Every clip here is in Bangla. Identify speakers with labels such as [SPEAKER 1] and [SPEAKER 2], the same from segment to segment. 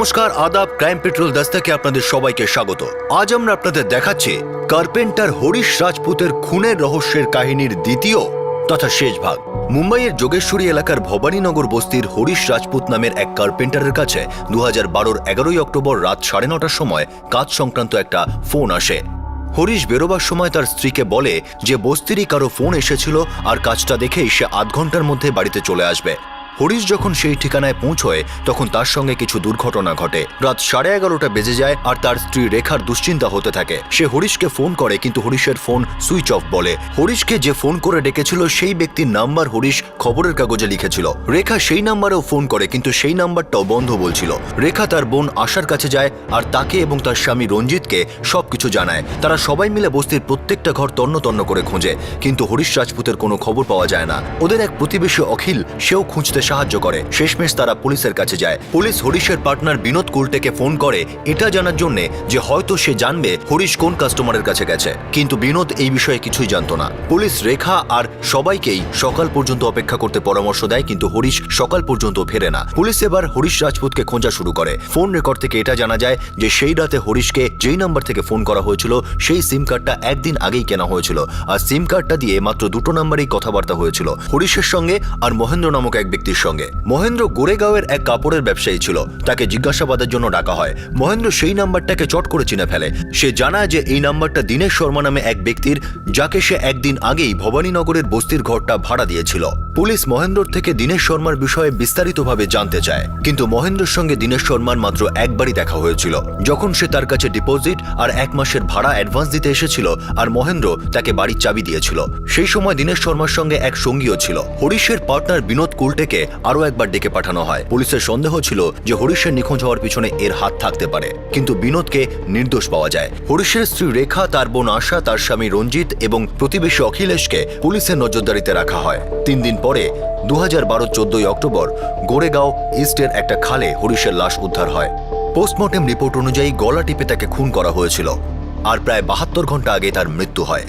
[SPEAKER 1] নমস্কার, আদাব। ক্রাইম পেট্রোল দস্তাকে আপনাদের সবাইকে স্বাগত। আজ আমরা আপনাদের দেখাচ্ছি কার্পেন্টার হরিশ রাজপুতের খুনের রহস্যের কাহিনীর দ্বিতীয় তথা শেষ ভাগ। মুম্বাইয়ের যোগেশ্বরী এলাকার ভবানীনগর বস্তির হরিশ রাজপুত নামের এক কার্পেন্টারের কাছে 2012-র 11ই অক্টোবর রাত 9:30টার সময় কাজ সংক্রান্ত একটা ফোন আসে। হরিশ বেরোবার সময় তার স্ত্রীকে বলে যে বস্তিরই কারো ফোন এসেছিল আর কাজটা দেখেই সে আধ ঘন্টার মধ্যে বাড়িতে চলে আসবে। হরিশ যখন সেই ঠিকানায় পৌঁছয় তখন তার সঙ্গে কিছু দুর্ঘটনা ঘটে। রাত 11:30 বেজে যায় আর তার স্ত্রী রেখার দুশ্চিন্তা হতে থাকে। সে হরিশকে ফোন করে কিন্তু হরিশের ফোন সুইচ অফ বলে। হরিশকে যে ফোন করে ডেকেছিল সেই ব্যক্তির নাম্বার হরিশ খবরের কাগজে লিখেছিল। রেখা সেই নাম্বারেও ফোন করে কিন্তু সেই নাম্বারটাও বন্ধ বলছিল। রেখা তার বোন আশার কাছে যায় আর তাকে এবং তার স্বামী রঞ্জিতকে সবকিছু জানায়। তারা সবাই মিলে বস্তির প্রত্যেকটা ঘর তন্ন তন্ন করে খোঁজে কিন্তু হরিশ রাজপুতের কোনো খবর পাওয়া যায় না। ওদের এক প্রতিবেশী অখিল সেও খুঁজতে সাহায্য করে। শেষমেশ তারা পুলিশের কাছে যায়। পুলিশ হরিশের পার্টনার বিনোদ কুলটেকে ফোন করে এটা জানার জন্য যে হয়তো সে জানবে হরিশ কোন কাস্টমারের কাছে গেছে, কিন্তু বিনোদ এই বিষয়ে কিছুই জানতো না। পুলিশ রেখা আর সবাইকেই সকাল পর্যন্ত অপেক্ষা করতে পরামর্শ দেয় কিন্তু হরিশ সকাল পর্যন্ত ফেরে না। পুলিশ এবার হরিশ রাজপুতকে খোঁজা শুরু করে। ফোন রেকর্ড থেকে এটা জানা যায় যে সেই রাতে হরিশকে যেই নাম্বার থেকে ফোন করা হয়েছিল সেই সিম কার্ডটা একদিন আগেই কেনা হয়েছিল আর সিম কার্ডটা দিয়ে মাত্র দুটো নাম্বারেই কথাবার্তা হয়েছিল, হরিশের সঙ্গে আর মহেন্দ্র নামক এক ব্যক্তির সঙ্গে। মহেন্দ্র গোরেগাঁওয়ের এক কাপড়ের ব্যবসায়ী ছিল। তাকে জিজ্ঞাসাবাদের জন্য ডাকা হয়। মহেন্দ্র সেই নাম্বারটাকে চট করে চিনে ফেলে। সে জানায় যে এই নাম্বারটা দীনেশ শর্মা নামে এক ব্যক্তির, যাকে সে একদিন আগেই ভবানীনগরের বস্তির ঘরটা ভাড়া দিয়েছিল। পুলিশ মহেন্দ্রর থেকে দীনেশ শর্মার বিষয়ে বিস্তারিতভাবে জানতে চায় কিন্তু মহেন্দ্রর সঙ্গে দীনেশ শর্মার মাত্র একবারই দেখা হয়েছিল, যখন সে তার কাছে ডিপোজিট আর 1 মাসের ভাড়া অ্যাডভান্স দিতে এসেছিল আর মহেন্দ্র তাকে বাড়ির চাবি দিয়েছিল। সেই সময় দীনেশ শর্মার সঙ্গে এক সঙ্গীও ছিল। হরিশের পার্টনার বিনোদ কুলটেকে আরও একবার ডেকে পাঠানো হয়। পুলিশের সন্দেহ ছিল যে হরিশের নিখোঁজ হওয়ার পিছনে এর হাত থাকতে পারে কিন্তু বিনোদকে নির্দোষ পাওয়া যায়। হরিশের স্ত্রী রেখা, তার বোন আশা, তার স্বামী রঞ্জিত এবং প্রতিবেশী অখিলেশকে পুলিশের নজরদারিতে রাখা হয়। 3 দিন পরে 2012 14ই অক্টোবর গোরেগাঁও ইস্টের একটা খালে হরিশের লাশ উদ্ধার হয়। পোস্টমর্টেম রিপোর্ট অনুযায়ী গলা টিপে তাকে খুন করা হয়েছিল আর প্রায় 72 ঘন্টা আগে তার মৃত্যু হয়।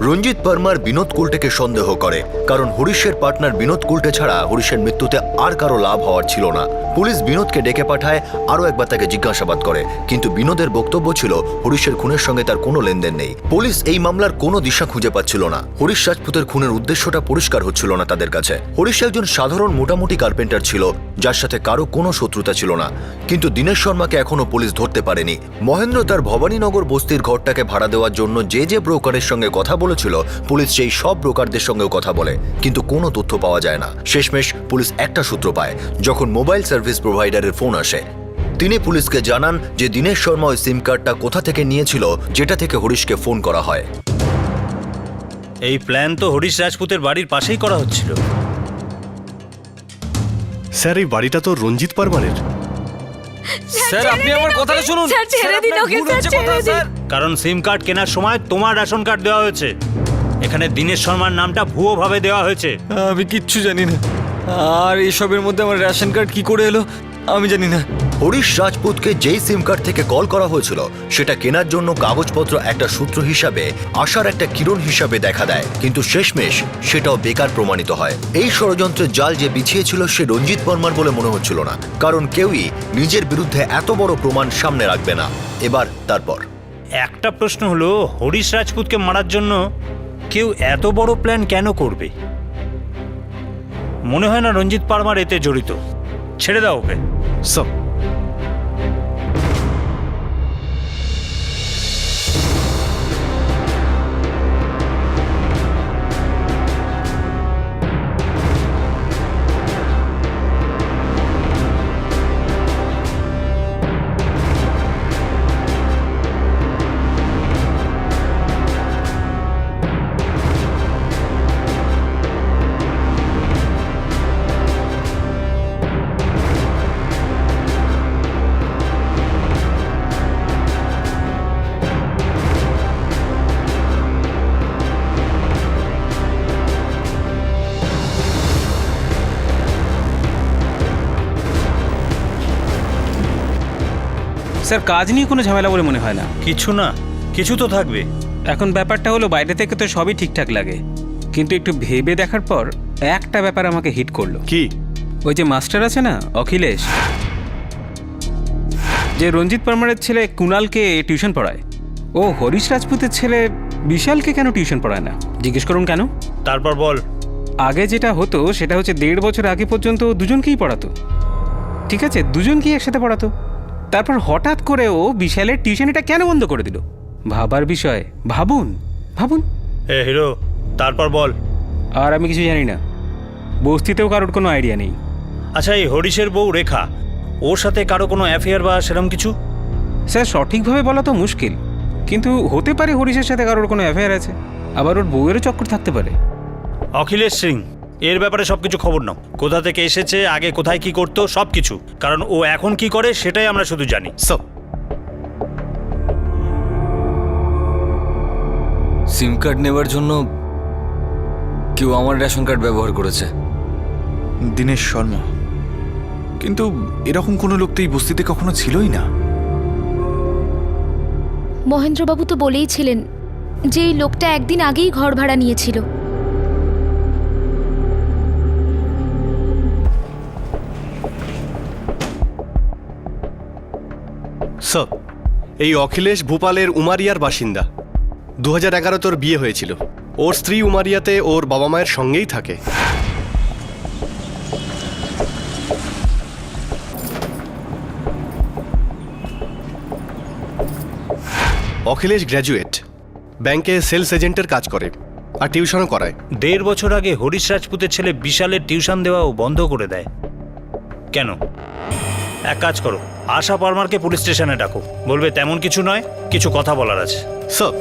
[SPEAKER 1] রঞ্জিত পারমার বিনোদ কুলটেকে সন্দেহ করে কারণ হরিশের পার্টনার বিনোদ কুলটে ছাড়া হরিশের মৃত্যুতে আর কারো লাভ হওয়ার ছিল না। পুলিশ বিনোদকে ডেকে পাঠায়, আরও একবার তাকে জিজ্ঞাসাবাদ করে কিন্তু বিনোদের বক্তব্য ছিল হরিশের খুনের সঙ্গে তার কোনো লেনদেন নেই। পুলিশ এই মামলার কোনো দিশা খুঁজে পাচ্ছিল না। হরিশ রাজপুতের খুনের উদ্দেশ্যটা পরিষ্কার হচ্ছিল না তাদের কাছে। হরিশ একজন সাধারণ মোটামুটি কার্পেন্টার ছিল যার সাথে কারো কোনো শত্রুতা ছিল না, কিন্তু দীনেশ শর্মাকে এখনো পুলিশ ধরতে পারেনি। মহেন্দ্র তার ভবানীনগর বস্তির ঘরটাকে ভাড়া দেওয়ার জন্য যে ব্রোকারের সঙ্গে কথা বলেছিল পুলিশ সেই সব ব্রোকারদের সঙ্গেও কথা বলে কিন্তু কোনো তথ্য পাওয়া যায় না। শেষমেশ পুলিশ একটা সূত্র পায় যখন মোবাইল সার্ভিস প্রোভাইডারের ফোন আসে। তিনি পুলিশকে জানান যে দীনেশ শর্মা ওই সিম কার্ডটা কোথা থেকে নিয়েছিল যেটা থেকে হরিশকে ফোন করা হয়।
[SPEAKER 2] এই প্ল্যান তো হরিশ রাজপুতের বাড়ির পাশেই করা হচ্ছিল।
[SPEAKER 3] স্যার এই বাড়িটা তো রঞ্জিত পারমারের।
[SPEAKER 4] স্যার আপনি আমার কথাটা শুনুন।
[SPEAKER 5] স্যার ছেড়ে দিন ওকে, স্যার ছেড়ে দিন।
[SPEAKER 2] কারণ সিম কার্ড কেনার সময় তোমার রেশন কার্ড দেওয়া হয়েছে, এখানে দীনেশ শর্মার নামটা ভুয়ো ভাবে দেওয়া হয়েছে।
[SPEAKER 4] আমি কিচ্ছু জানি না, আর এসবের মধ্যে আমার রেশন কার্ড কি করে এলো আমি জানি না।
[SPEAKER 1] হরিশ রাজপুতকে যেই সিম কার্ড থেকে কল করা হয়েছিল সেটা কেনার জন্য কাগজপত্র একটা সূত্র হিসাবে, আশার একটা কিরণ হিসাবে দেখা দেয় কিন্তু শেষমেশ সেটাও বেকার প্রমাণিত হয়। এই ষড়যন্ত্রের জাল যে বিছিয়েছিল সে রঞ্জিত বর্মার বলে মনে হচ্ছিল না, কারণ কেউই নিজের বিরুদ্ধে এত বড় প্রমাণ সামনে রাখবে না। এবার তারপর
[SPEAKER 2] একটা প্রশ্ন হলো, হরিশ রাজপুতকে মারার জন্য কেউ এত বড় প্ল্যান কেন করবে? মনে হয় না রঞ্জিত পারমার এতে জড়িত। ছেড়ে দাও ওকে।
[SPEAKER 3] সব
[SPEAKER 6] স্যার কাজ নিয়ে কোনো ঝামেলা বলে মনে হয় না।
[SPEAKER 2] কিছু না, কিছু তো থাকবে।
[SPEAKER 6] এখন ব্যাপারটা হলো বাইরে থেকে তো সবই ঠিকঠাক লাগে, কিন্তু একটু ভেবে দেখার পর একটা ব্যাপার আমাকে হিট করলো।
[SPEAKER 3] কি?
[SPEAKER 6] ওই যে মাস্টার আছে না অখিলেশ, যে রঞ্জিত পারমারের ছেলে কুণালকে টিউশন পড়ায়, ও হরিশ রাজপুতের ছেলে বিশালকে কেন টিউশন পড়ায় না? জিজ্ঞেস করুন কেন।
[SPEAKER 2] তারপর বল।
[SPEAKER 6] আগে যেটা হতো সেটা হচ্ছে 1.5 বছর আগে পর্যন্ত দুজনকেই পড়াতো, ঠিক আছে, দুজনকেই একসাথে পড়াতো। তারপর হঠাৎ করে ও বিশালের টিউশন এটা কেন বন্ধ করে দিল? ভাবার বিষয়, ভাবুন ভাবুন।
[SPEAKER 2] এ হিরো, তারপর বল।
[SPEAKER 6] আর আমি কিছু জানি না, বস্তিতেও কারোর কোনো আইডিয়া নেই।
[SPEAKER 2] আচ্ছা, এই হরিশের বউ রেখা, ওর সাথে কারো কোনো অ্যাফেয়ার বা সেরকম কিছু?
[SPEAKER 6] স্যার সঠিকভাবে বলা তো মুশকিল, কিন্তু হতে পারে হরিশের সাথে কারোর কোনো অ্যাফেয়ার আছে, আবার ওর বউয়েরও চক্কর থাকতে পারে।
[SPEAKER 2] অখিলেশ সিং, এর ব্যাপারে সবকিছু খবর নাও। কোথা থেকে এসেছে, আগে কোথায় কি করতো, সব কিছু। কারণ ও এখন কি করে সেটাই আমরা শুধু জানি।
[SPEAKER 3] স্যার,
[SPEAKER 4] সিম কার্ড নেবার জন্য কেউ আমার রেশন কার্ড ব্যবহার করেছে।
[SPEAKER 7] দীনেশ শর্মা, কিন্তু এরকম কোনো লোক তো এই বস্তিতে কখনো ছিলই না।
[SPEAKER 5] মহেন্দ্রবাবু তো বলেই ছিলেন যে এই লোকটা একদিন আগেই ঘর ভাড়া নিয়েছিল।
[SPEAKER 3] স্যার, এই অখিলেশ ভূপালের উমারিয়ার বাসিন্দা। 2011 তোর বিয়ে হয়েছিল। ওর স্ত্রী উমারিয়াতে ওর বাবা মায়ের সঙ্গেই থাকে। অখিলেশ গ্র্যাজুয়েট, ব্যাংকে সেলস এজেন্টের কাজ করে আর টিউশনও করায়।
[SPEAKER 2] 1.5 বছর আগে হরিশ রাজপুতের ছেলে বিশালের টিউশন দেওয়াও বন্ধ করে দেয় কেন? এক কাজ করো, আশা পারমারকে পুলিশ স্টেশনে ডাকো। বলবে তেমন কিছু নয়, কিছু কথা বলার আছে।
[SPEAKER 3] স্যার,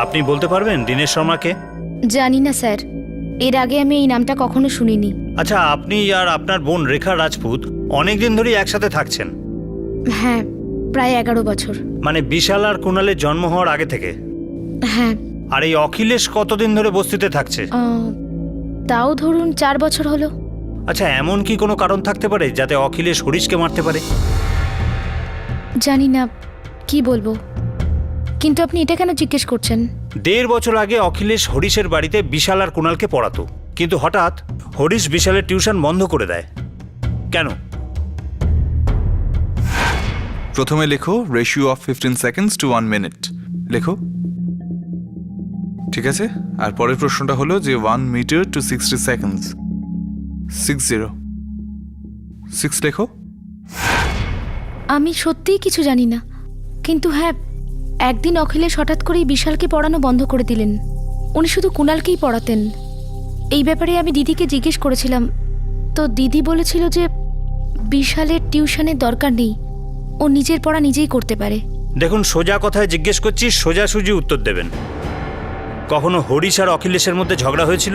[SPEAKER 2] আপনি বলতে পারবেন দীনেশ শর্মাকে?
[SPEAKER 5] জানি না স্যার, এর আগে আমি এই নামটা কখনো শুনিনি।
[SPEAKER 2] আচ্ছা, আপনি আর আপনার বোন রেখা রাজপুত অনেকদিন ধরেই একসাথে থাকছেন?
[SPEAKER 5] হ্যাঁ, প্রায় 11 বছর।
[SPEAKER 2] মানে বিশাল আর কুণালের জন্ম হওয়ার আগে থেকে?
[SPEAKER 5] হ্যাঁ।
[SPEAKER 2] আর এই অখিলেশ কতদিন ধরে বস্তিতে থাকছে?
[SPEAKER 5] তাও ধরুন 4 বছর হলো।
[SPEAKER 2] আচ্ছা, এমন কি কোনো কারণ থাকতে পারে যাতে অখিলেশ হরিশকে মারতে পারে?
[SPEAKER 5] জানি না, কি বলবো, কিন্তু আপনি এটা কেন জিজ্ঞেস করছেন?
[SPEAKER 2] 1.5 বছর আগে অখিলেশ হরিশের বাড়িতে বিশাল আর কুণালকে পড়াতো, কিন্তু হঠাৎ হরিশ বিশালের টিউশন বন্ধ করে দেয় কেন?
[SPEAKER 7] প্রথমে লেখো ratio of 15 seconds two 1 minute. লেখো, ঠিক আছে? আর পরের প্রশ্নটা হলো যে 1 মিটার টু 60 সেকেন্ডস। 6 লেখো।
[SPEAKER 5] আমি সত্যিই কিছু জানি না, কিন্তু হ্যাঁ, একদিন অখিলেশ হঠাৎ করেই বিশালকে পড়ানো বন্ধ করে দিলেন। উনি শুধু কুণালকেই পড়াতেন। এই ব্যাপারে আমি দিদিকে জিজ্ঞেস করেছিলাম, তো দিদি বলেছিল যে বিশালের টিউশনের দরকার নেই, ও নিজের পড়া নিজেই করতে পারে।
[SPEAKER 2] দেখুন, সোজা কথায় জিজ্ঞেস করছি, সোজাসুজি উত্তর দেবেন। কখনো হরিশ আর অখিলেশের মধ্যে ঝগড়া হয়েছিল?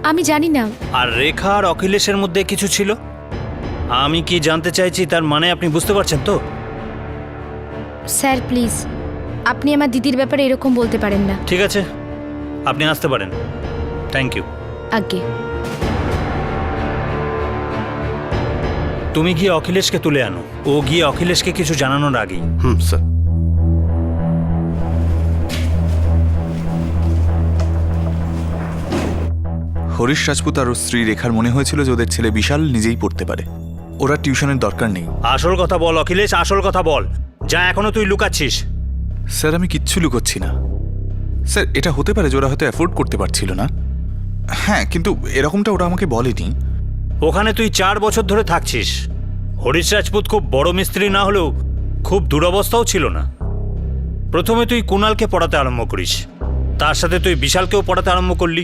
[SPEAKER 5] আমি জানি না।
[SPEAKER 2] আর রেখা আর অখিলেশের মধ্যে কিছু ছিল? আমি কি জানতে চাইছি তার মানে আপনি বুঝতে পারছেন তো?
[SPEAKER 5] স্যার প্লিজ, আপনি আমার দিদির ব্যাপারে এরকম বলতে পারেন না।
[SPEAKER 2] ঠিক আছে, আপনি আসতে পারেন। Thank you.
[SPEAKER 5] আজ্ঞে।
[SPEAKER 2] তুমি গিয়ে অখিলেশকে তুলে আনো, ও গিয়ে অখিলেশকে কিছু জানানোর আগেই।
[SPEAKER 3] স্যার।
[SPEAKER 7] হরিশ রাজপুত আর ওর স্ত্রী রেখার মনে হয়েছিল যে ওদের ছেলে বিশাল নিজেই পড়তে পারে, ওরা টিউশনের দরকার নেই।
[SPEAKER 2] আসল কথা বল অখিলেশ, আসল কথা বল, যা এখনো তুই লুকাচ্ছিস।
[SPEAKER 7] স্যার, আমি কিচ্ছু লুকোচ্ছি না। স্যার, এটা হতে পারে যে ওরা হয়তো অ্যাফোর্ড করতে পারছিল না। হ্যাঁ, কিন্তু এরকমটা ওরা আমাকে বলেনি।
[SPEAKER 2] ওখানে তুই 4 বছর ধরে থাকছিস। হরিশ রাজপুত খুব বড় মিস্ত্রি না হলেও খুব দুরবস্থাও ছিল না। প্রথমে তুই কুণালকে পড়াতে আরম্ভ করিস, তার সাথে তুই বিশালকেও পড়াতে আরম্ভ করলি।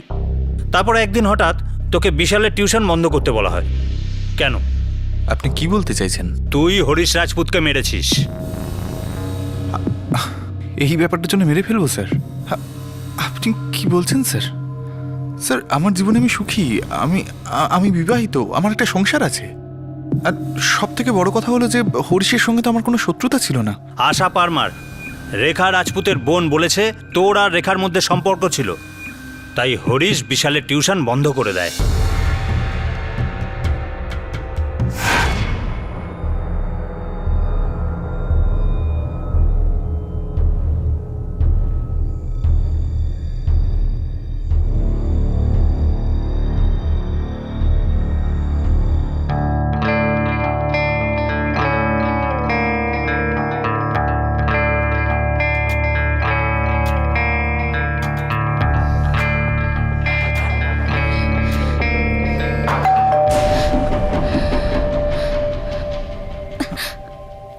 [SPEAKER 2] তারপর একদিন হঠাৎ তোকে বিশালের টিউশন বন্ধ করতে বলা হয় কেন?
[SPEAKER 7] আপনি কি বলতে চাইছেন?
[SPEAKER 2] তুই হরিশ রাজপুতকে মেরেছিস।
[SPEAKER 7] এই ব্যাপারটার জন্য মেরে ফেলবো স্যার? আপনি কি বলছেন স্যার? স্যার, আমার জীবনে আমি সুখী, আমি বিবাহিত, আমার একটা সংসার আছে। আর সব থেকে বড় কথা হলো যে হরিশের সঙ্গে তো আমার কোনো শত্রুতা ছিল না।
[SPEAKER 2] আশা পারমার, রেখা রাজপুতের বোন, বলেছে তোর আর রেখার মধ্যে সম্পর্ক ছিল। তাই হরিশ বিশালের টিউশন বন্ধ করে দেয়।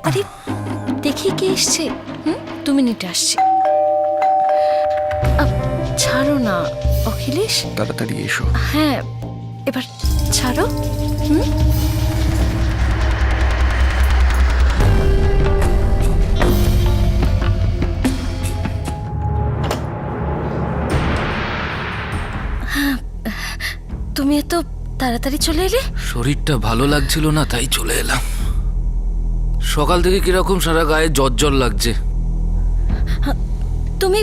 [SPEAKER 5] আরে দেখি কে এসছে। দু মিনিট আসছি। ছাড়ো না অখিলেশ।
[SPEAKER 7] তাড়াতাড়ি এসো।
[SPEAKER 5] হ্যাঁ এবার ছাড়ো। তুমি এত তাড়াতাড়ি চলে এলে?
[SPEAKER 8] শরীরটা ভালো লাগছিল না, তাই চলে এলাম। সকাল থেকে কিরকম সারা গায়ে জ্বর লাগছে।
[SPEAKER 5] তুমি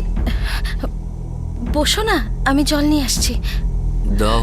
[SPEAKER 5] বসো না, আমি জল নিয়ে আসছি।
[SPEAKER 8] দাও।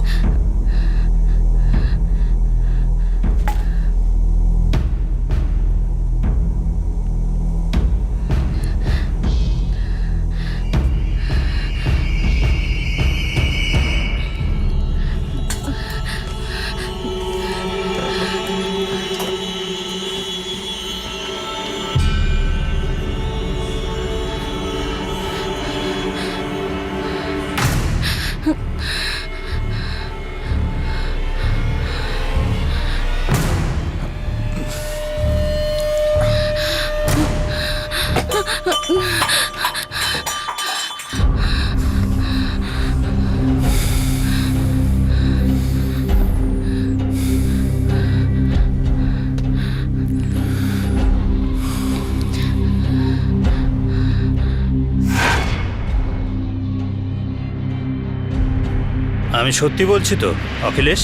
[SPEAKER 2] আমি সত্যি বলছি তো অখিলেশ?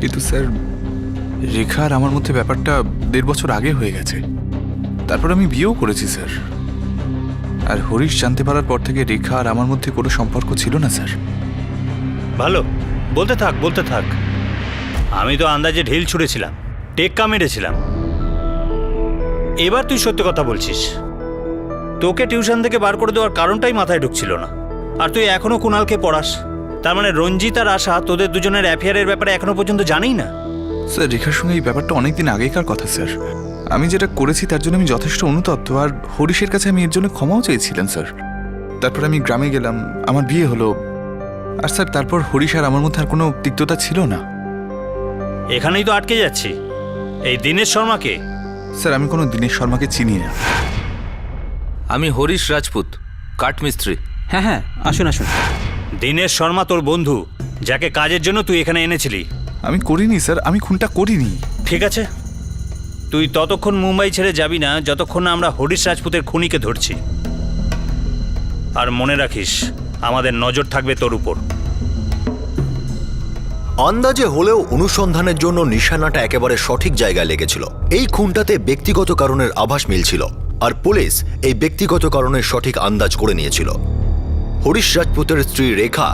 [SPEAKER 7] কিন্তু স্যার, রেখা আর আমার মধ্যে ব্যাপারটা 1.5 বছর আগে হয়ে গেছে। তারপর আমি বিয়েও করেছি স্যার। আর হরিশ জানতে পারার পর থেকে রেখা আর আমার মধ্যে কোনো সম্পর্ক ছিল না স্যার।
[SPEAKER 2] ভালো, বলতে থাক বলতে থাক। আমি তো আন্দাজে ঢিল ছুঁড়েছিলাম, টেক্কা মেরেছিলাম। এবার তুই সত্যি কথা বলছিস। তোকে টিউশন থেকে বার করে দেওয়ার কারণটাই মাথায় ঢুকছিল না। আর তুই এখনো কুণালকে পড়াস। তার মানে রঞ্জিত আর আশা তোদের দুজনের অ্যাফেয়ারের ব্যাপারে এখনো পর্যন্ত জানেই না।
[SPEAKER 7] স্যার, রেখার সঙ্গে এই ব্যাপারটা অনেকদিন আগেকার কথা স্যার। আমি যেটা করেছি তার জন্য আমি যথেষ্ট অনুতপ্ত, আর হরিশের কাছে আমি এর জন্য ক্ষমাও চেয়েছিলাম স্যার। তারপর আমি গ্রামে গেলাম, আমার বিয়ে হলো। আর স্যার, তারপর হরিশ আর আমার মধ্যে আর কোনো তিক্ততা ছিল না।
[SPEAKER 2] এখানেই তো আটকে যাচ্ছি। এই দীনেশ শর্মাকে?
[SPEAKER 7] স্যার, আমি কোনো দীনেশ শর্মাকে চিনি না।
[SPEAKER 8] আমি হরিশ রাজপুত, কাঠমিস্ত্রি।
[SPEAKER 6] হ্যাঁ হ্যাঁ, আসুন আসুন।
[SPEAKER 2] দীনেশ শর্মা তোর বন্ধু, যাকে কাজের জন্য তুই এখানে এনেছিলি।
[SPEAKER 7] আমি করিনি স্যার, আমি খুনটা করিনি।
[SPEAKER 2] ঠিক আছে, তুই ততক্ষণ মুম্বাই ছেড়ে যাবি না যতক্ষণ না আমরা হরিশ রাজপুতের খুনিকে ধরছি। আর মনে রাখিস, আমাদের নজর থাকবে তোর উপর।
[SPEAKER 1] আন্দাজে হলেও অনুসন্ধানের জন্য নিশানাটা একেবারে সঠিক জায়গায় লেগেছিল। এই খুনটাতে ব্যক্তিগত কারণের আভাস মিলছিল, আর পুলিশ এই ব্যক্তিগত কারণের সঠিক আন্দাজ করে নিয়েছিল। হরিশ রাজপুতের স্ত্রী রেখা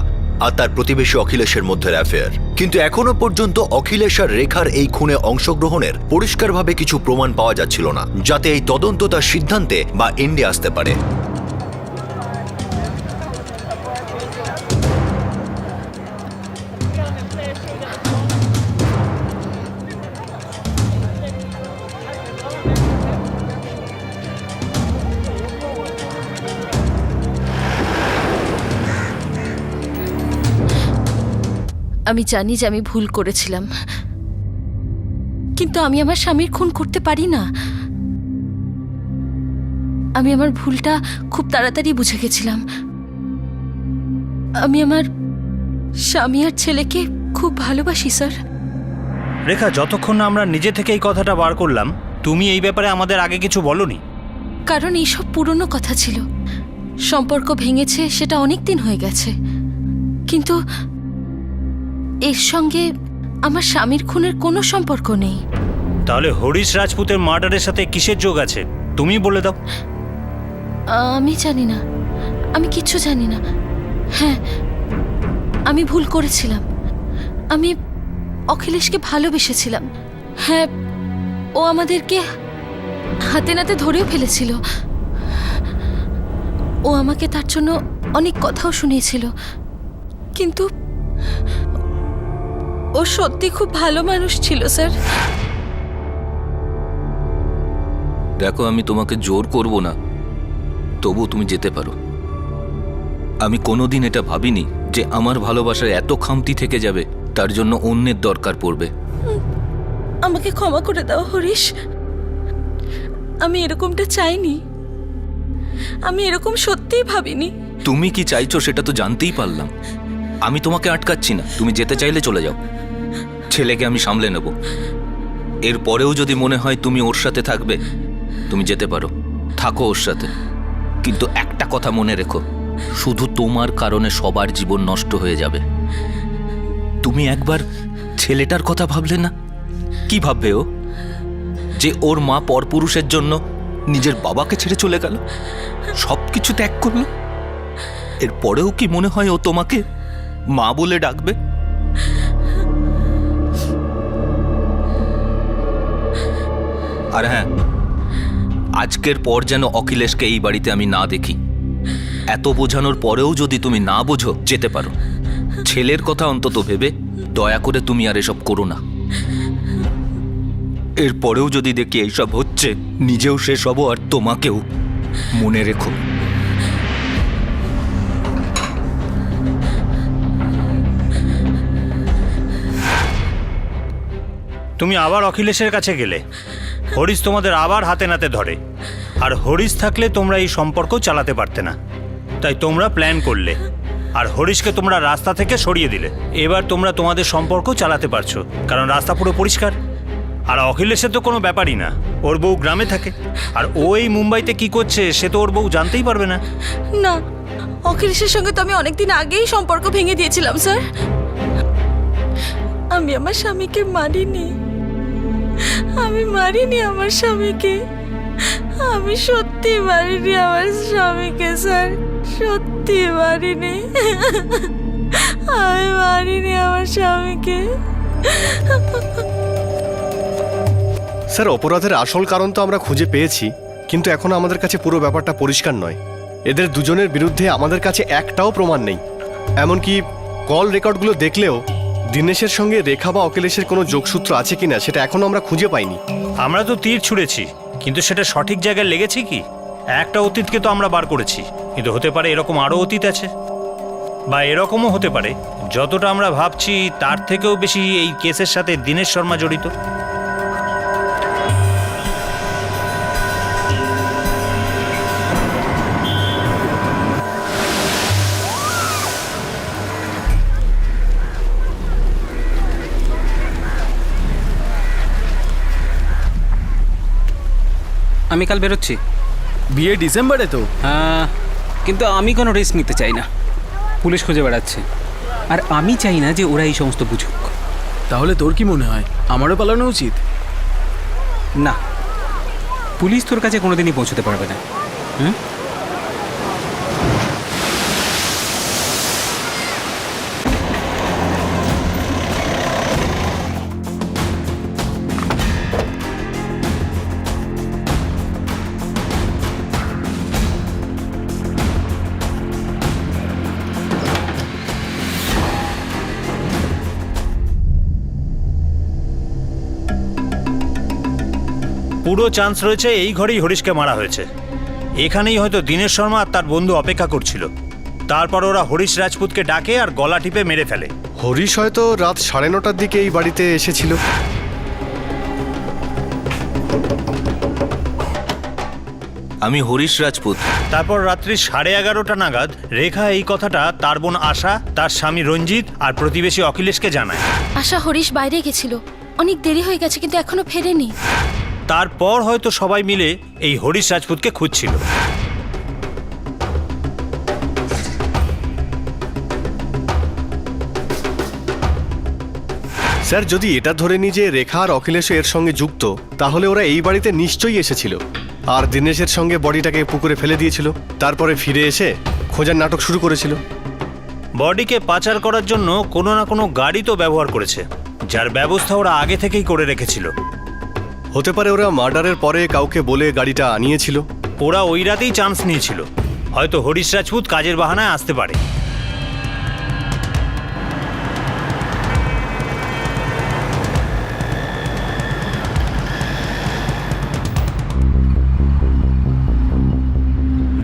[SPEAKER 1] আর তার প্রতিবেশী অখিলেশের মধ্যে অ্যাফেয়ার। কিন্তু এখনো পর্যন্ত অখিলেশ আর রেখার এই খুনে অংশগ্রহণের পরিষ্কারভাবে কিছু প্রমাণ পাওয়া যাচ্ছিল না, যাতে এই তদন্ত তার সিদ্ধান্তে বা এন্ডে আসতে পারে।
[SPEAKER 5] আমি জানি যে আমি ভুল করেছিলাম, কিন্তু আমি আমার স্বামীর খুন করতে পারি না। আমি আমার ভুলটা খুব তাড়াতাড়ি বুঝে গেছিলাম। আমি আমার স্বামী আর ছেলেকে খুব ভালোবাসি স্যার।
[SPEAKER 2] রেখা, যতক্ষণ না আমরা নিজে থেকে এই কথাটা বার করলাম, তুমি এই ব্যাপারে আমাদের আগে কিছু বলনি।
[SPEAKER 5] কারণ এইসব পুরনো কথা ছিল। সম্পর্ক ভেঙেছে সেটা অনেক দিন হয়ে গেছে, কিন্তু এর সঙ্গে আমার স্বামীর খুনের কোনো সম্পর্ক নেই।
[SPEAKER 2] তাহলে হরিশ রাজপুতের মার্ডারের সাথে কিসের যোগ আছে তুমি বলে দাও।
[SPEAKER 5] আমি জানি না, আমি কিচ্ছু জানি না। হ্যাঁ, আমি ভুল করেছিলাম। আমি অখিলেশকে ভালোবেসেছিলাম। হ্যাঁ, ও আমাদেরকে হাতে নাতে ধরেও ফেলেছিল। ও আমাকে তার জন্য অনেক কথাও শুনিয়েছিল, কিন্তু ও সত্যি খুব ভালো মানুষ ছিল স্যার।
[SPEAKER 8] দেখো, আমি তোমাকে জোর করব না, তবু তুমি যেতে পারো। আমি কোনোদিন এটা ভাবিনি যে আমার ভালোবাসার এত খামতি থেকে যাবে, তার জন্য অন্যের দরকার পড়বে।
[SPEAKER 5] আমাকে ক্ষমা করে দাও হরিশ, আমি এরকমটা চাইনি। আমি এরকম সত্যিই ভাবিনি।
[SPEAKER 8] তুমি কি চাইছো সেটা তো জানতেই পারলাম। আমি তোমাকে আটকাচ্ছি না, তুমি যেতে চাইলে চলে যাও। ছেলেকে আমি সামলে নেব। এরপরেও যদি মনে হয় তুমি ওর সাথে থাকবে, তুমি যেতে পারো, থাকো ওর সাথে। কিন্তু একটা কথা মনে রেখো, শুধু তোমার কারণে সবার জীবন নষ্ট হয়ে যাবে। তুমি একবার ছেলেটার কথা ভাবলে না? কি ভাববে ও, যে ওর মা পরপুরুষের জন্য নিজের বাবাকে ছেড়ে চলে গেল, সবকিছু ত্যাগ করলো? এরপরেও কি মনে হয় ও তোমাকে মা বলে ডাকবে? আর হ্যাঁ, আজকের পর যেন অখিলেশকে এই বাড়িতে আমি না দেখি। এত বোঝানোর পরেও যদি তুমি না বোঝো, যেতে পারো। ছেলের কথা অন্তত ভেবে দয়া করে তুমি আর এসব করো না। এরপরেও যদি দেখি এইসব হচ্ছে, নিজেও শেষ হব আর তোমাকেও। মনে রেখো।
[SPEAKER 2] তুমি আবার অখিলেশের কাছে গেলে, হরিশ তোমাদের আবার হাতে নাতে ধরে। আর হরিশ থাকলে তোমরা এই সম্পর্ক চালাতে পারতে না, তাই তোমরা প্ল্যান করলে আর হরিশকে তোমরা রাস্তা থেকে সরিয়ে দিলে। এবার তোমরা তোমাদের সম্পর্ক চালাতে পারছো, কারণ রাস্তা পুরো পরিষ্কার। আর অখিলেশের তো কোনো ব্যাপারই না, ওর বউ গ্রামে থাকে, আর ও এই মুম্বাইতে কি করছে সে তো ওর বউ জানতেই পারবে না।
[SPEAKER 5] না, অখিলেশের সঙ্গে তো আমি অনেকদিন আগেই সম্পর্ক ভেঙে দিয়েছিলাম স্যার। আমি আমার স্বামীকে মারিনি, আমি মারিনি আমার স্বামীকে। আমি সত্যি মারিনি আমার স্বামীকে স্যার, সত্যি মারিনি। আমি মারিনি আমার স্বামীকে।
[SPEAKER 3] স্যার, অপরাধের আসল কারণ তো আমরা খুঁজে পেয়েছি, কিন্তু এখনো আমাদের কাছে পুরো ব্যাপারটা পরিষ্কার নয়। এদের দুজনের বিরুদ্ধে আমাদের কাছে একটাও প্রমাণ নেই। এমনকি কল রেকর্ডগুলো দেখলেও দীনেশের সঙ্গে রেখা বা অখিলেশের কোনো যোগসূত্র আছে কিনা সেটা এখনো আমরা খুঁজে পাইনি।
[SPEAKER 2] আমরা তো তীর ছুঁড়েছি, কিন্তু সেটা সঠিক জায়গায় লেগেছে কি? একটা অতীতকে তো আমরা বার করেছি, কিন্তু হতে পারে এরকম আরও অতীত আছে, বা এরকমও হতে পারে যতটা আমরা ভাবছি তার থেকেও বেশি এই কেসের সাথে দীনেশ শর্মা জড়িত।
[SPEAKER 6] আমি কাল বেরোচ্ছি।
[SPEAKER 4] বিয়ে ডিসেম্বরে তো।
[SPEAKER 6] কিন্তু আমি কোনো রিস্ক নিতে চাই না। পুলিশ খুঁজে বেড়াচ্ছে, আর আমি চাই না যে ওরা এই সমস্ত বুঝুক।
[SPEAKER 4] তাহলে তোর কি মনে হয় আমারও পালানো উচিত?
[SPEAKER 6] না, পুলিশ তোর কাছে কোনোদিনই পৌঁছতে পারবে না।
[SPEAKER 2] পুরো চান্স রয়েছে এই ঘরেই হরিশকে মারা হয়েছে। এখানেই হয়তো দীনেশ শর্মা আর তার বন্ধু অপেক্ষা করছিল। তারপর ওরা হরিশ রাজপুতকে ডাকে আর গলা টিপে মেরে ফেলে।
[SPEAKER 3] হরিশ হয়তো রাত 9:30টার দিকে এই বাড়িতে এসেছিল।
[SPEAKER 8] আমি হরিশ রাজপুত।
[SPEAKER 2] তারপর রাত্রি 11:30 নাগাদ রেখা এই কথাটা তার বোন আশা, তার স্বামী রঞ্জিত আর প্রতিবেশী অখিলেশকে জানায়।
[SPEAKER 5] আশা হরিশ বাইরে গেছিল, অনেক দেরি হয়ে গেছে, কিন্তু এখনো ফেরেনি।
[SPEAKER 2] তারপর হয়তো সবাই মিলে এই হরিশ রাজপুতকে খুঁজছিল।
[SPEAKER 3] স্যার যদি এটা ধরে নিই যে রেখা আর অখিলেশ এর সঙ্গে যুক্ত, তাহলে ওরা এই বাড়িতে নিশ্চয়ই এসেছিল আর দিনেশের সঙ্গে বডিটাকে পুকুরে ফেলে দিয়েছিল, তারপরে ফিরে এসে খোঁজার নাটক শুরু করেছিল।
[SPEAKER 2] বডিকে পাচার করার জন্য কোনো না কোনো গাড়ি তো ব্যবহার করেছে, যার ব্যবস্থা ওরা আগে থেকেই করে রেখেছিল।
[SPEAKER 3] হতে পারে ওরা মার্ডারের পরে কাউকে বলে গাড়িটা আনিয়েছিল।
[SPEAKER 2] ওরা ওই রাতেই চান্স নিয়েছিল, হয়তো হরিশ রাজপুত কাজের বাহানায় আসতে পারে।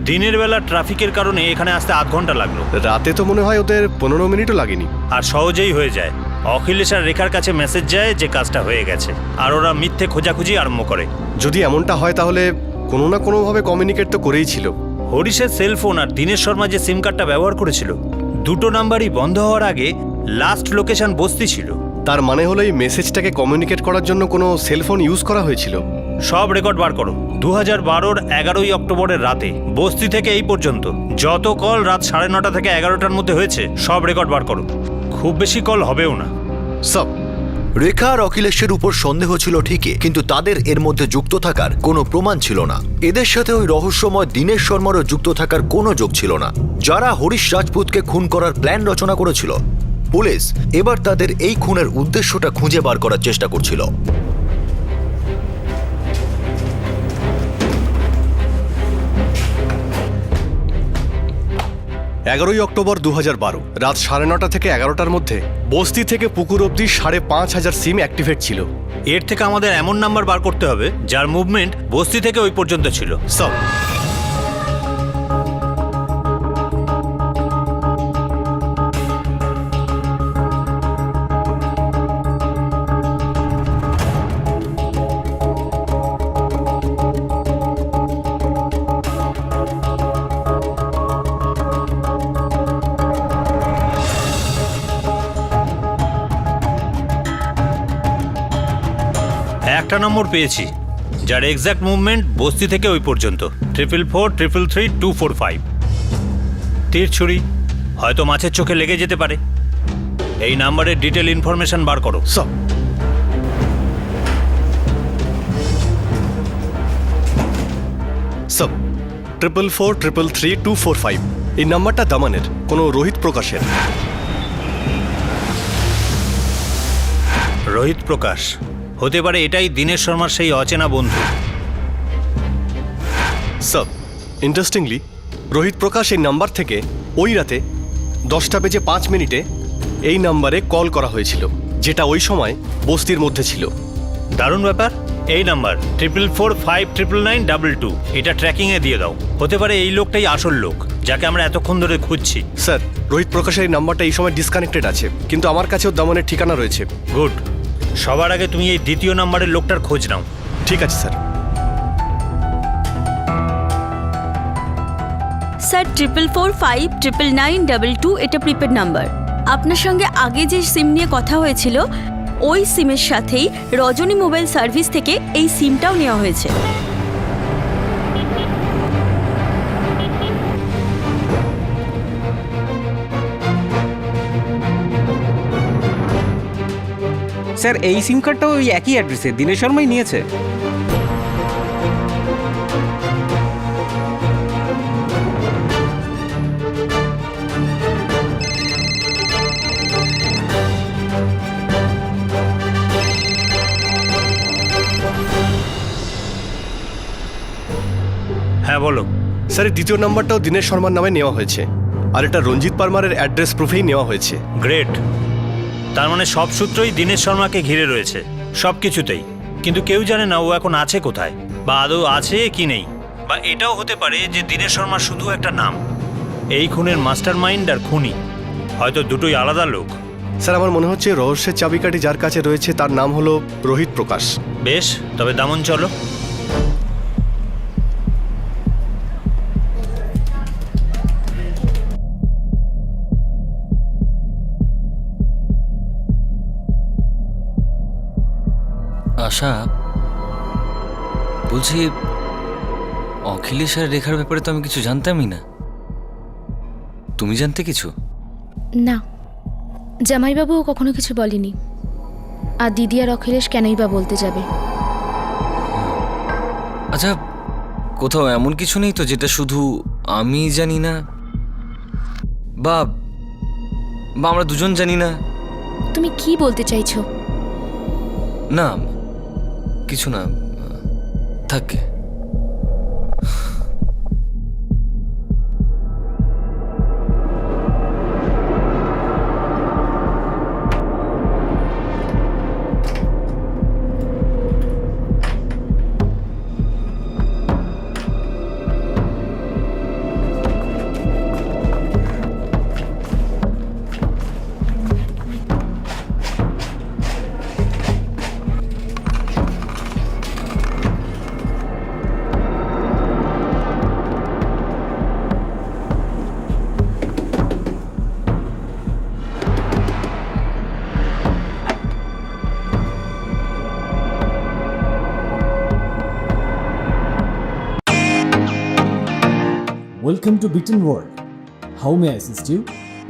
[SPEAKER 2] দিনের বেলা ট্রাফিকের কারণে এখানে আসতে আধ ঘন্টা লাগলো,
[SPEAKER 3] রাতে তো মনে হয় ওদের 15 মিনিটও লাগেনি।
[SPEAKER 2] আর সহজেই হয়ে যায়। অখিলেশ আর রেখার কাছে মেসেজ যায় যে কাজটা হয়ে গেছে, আর ওরা মিথ্যে খোঁজাখুঁজি আরম্ভ করে।
[SPEAKER 3] যদি এমনটা হয় তাহলে কোনো না কোনোভাবে কমিউনিকেট তো করেই ছিল।
[SPEAKER 2] হরিশের সেলফোন আর দীনেশ শর্মা যে সিম কার্ডটা ব্যবহার করেছিল, দুটো নাম্বারই বন্ধ হওয়ার আগে লাস্ট লোকেশন বস্তি ছিল।
[SPEAKER 3] তার মানে হলো এই মেসেজটাকে কমিউনিকেট করার জন্য কোনো সেলফোন ইউজ করা হয়েছিল।
[SPEAKER 2] সব রেকর্ড বার করো। 2012-র 11ই অক্টোবরের রাতে বস্তি থেকে এই পর্যন্ত যত কল রাত 9:30 থেকে 11টার মধ্যে হয়েছে সব রেকর্ড বার করো। খুব বেশি কল হবেও না।
[SPEAKER 3] সব
[SPEAKER 1] রেখা আর অখিলেশের উপর সন্দেহ ছিল ঠিকই, কিন্তু তাদের এর মধ্যে যুক্ত থাকার কোনো প্রমাণ ছিল না। এদের সাথে ওই রহস্যময় দীনেশ শর্মারও যুক্ত থাকার কোনো যোগ ছিল না, যারা হরিশ রাজপুতকে খুন করার প্ল্যান রচনা করেছিল। পুলিশ এবার তাদের এই খুনের উদ্দেশ্যটা খুঁজে বার করার চেষ্টা করছিল।
[SPEAKER 3] এগারোই অক্টোবর 2012 রাত 9:30 থেকে 11টার মধ্যে বস্তি থেকে পুকুর অবধি 5,500 সিম অ্যাক্টিভেট ছিল।
[SPEAKER 2] এর থেকে আমাদের এমন নাম্বার বার করতে হবে যার মুভমেন্ট বস্তি থেকে ওই পর্যন্ত ছিল।
[SPEAKER 3] সব
[SPEAKER 2] একটা নম্বর পেয়েছি যার এক্সাক্ট মুভমেন্ট বস্তি থেকে ওই পর্যন্ত 444-333-245। তীর ছুরি, হয়তো মাছের চোখে লেগে যেতে পারে। এই নাম্বারের ডিটেল ইনফরমেশন বার করো।
[SPEAKER 3] সব 444-333-245। এই নাম্বারটা দামানের, কোনো রোহিত প্রকাশের।
[SPEAKER 2] রোহিত প্রকাশ হতে পারে, এটাই দীনেশ শর্মার সেই অচেনা বন্ধু।
[SPEAKER 3] সব ইন্টারেস্টিংলি রোহিত প্রকাশ এই নাম্বার থেকে ওই রাতে 10:05 এই নাম্বারে কল করা হয়েছিল, যেটা ওই সময় বস্তির মধ্যে ছিল।
[SPEAKER 2] দারুণ ব্যাপার। এই নাম্বার 444-599-22 এটা ট্র্যাকিংয়ে দিয়ে দাও। হতে পারে এই লোকটাই আসল লোক যাকে আমরা এতক্ষণ ধরে খুঁজছি।
[SPEAKER 3] স্যার, রোহিত প্রকাশের এই নাম্বারটা এই সময় ডিসকানেক্টেড আছে, কিন্তু আমার কাছেও দামনের ঠিকানা রয়েছে।
[SPEAKER 2] গুড। সবার আগে তুমি এই দ্বিতীয় নাম্বারের লোকটার খোঁজ নাও।
[SPEAKER 3] ঠিক আছে স্যার।
[SPEAKER 9] স্যার 444-599-22 এটা প্রিপেড নাম্বার। আপনার সঙ্গে আগে যে সিম নিয়ে কথা হয়েছিল ওই সিমের সাথেই রজনী মোবাইল সার্ভিস থেকে এই সিমটাও নেওয়া হয়েছে।
[SPEAKER 6] স্যার এই সিম কার্ডটাও ওই একই অ্যাড্রেসে দীনেশ শর্মাই নিয়েছে।
[SPEAKER 2] হ্যাঁ বলো।
[SPEAKER 3] স্যার, এই দ্বিতীয় নাম্বারটাও দীনেশ শর্মার নামে নেওয়া হয়েছে, আর এটা রঞ্জিত পারমারের অ্যাড্রেস প্রুফেই নেওয়া হয়েছে।
[SPEAKER 2] গ্রেট। তার মানে সব সূত্রই দীনেশ শর্মাকে ঘিরে রয়েছে, সব কিছুতেই। কিন্তু কেউ জানে না ও এখন আছে কোথায়, বা আদৌ আছে কি নেই। বা এটাও হতে পারে যে দীনেশ শর্মা শুধু একটা নাম, এই খুনের মাস্টার মাইন্ড আর খুনি হয়তো দুটোই আলাদা লোক।
[SPEAKER 3] স্যার, আমার মনে হচ্ছে রহস্যের চাবিকাঠি যার কাছে রয়েছে তার নাম হলো রোহিত প্রকাশ।
[SPEAKER 2] বেশ, তবে দামন চলো।
[SPEAKER 4] আশা, বলছি অখিলেশ আর রেখার ব্যাপারে তো আমি কিছু জানতামই না। তুমি জানতে কিছু?
[SPEAKER 5] না, জামাইবাবুও কখনো কিছু বলেনি। আর দিদি আর অখিলেশ কেনই বা বলতে যাবে?
[SPEAKER 4] আচ্ছা, কোথাও এমন কিছু নেই তো যেটা শুধু আমি জানি না, বা বা আমরা দুজন জানি না?
[SPEAKER 5] তুমি কি বলতে চাইছো?
[SPEAKER 4] না, কিছু না, থাকে।
[SPEAKER 10] ওয়েলকাম টু বিটেন world. How may assist you?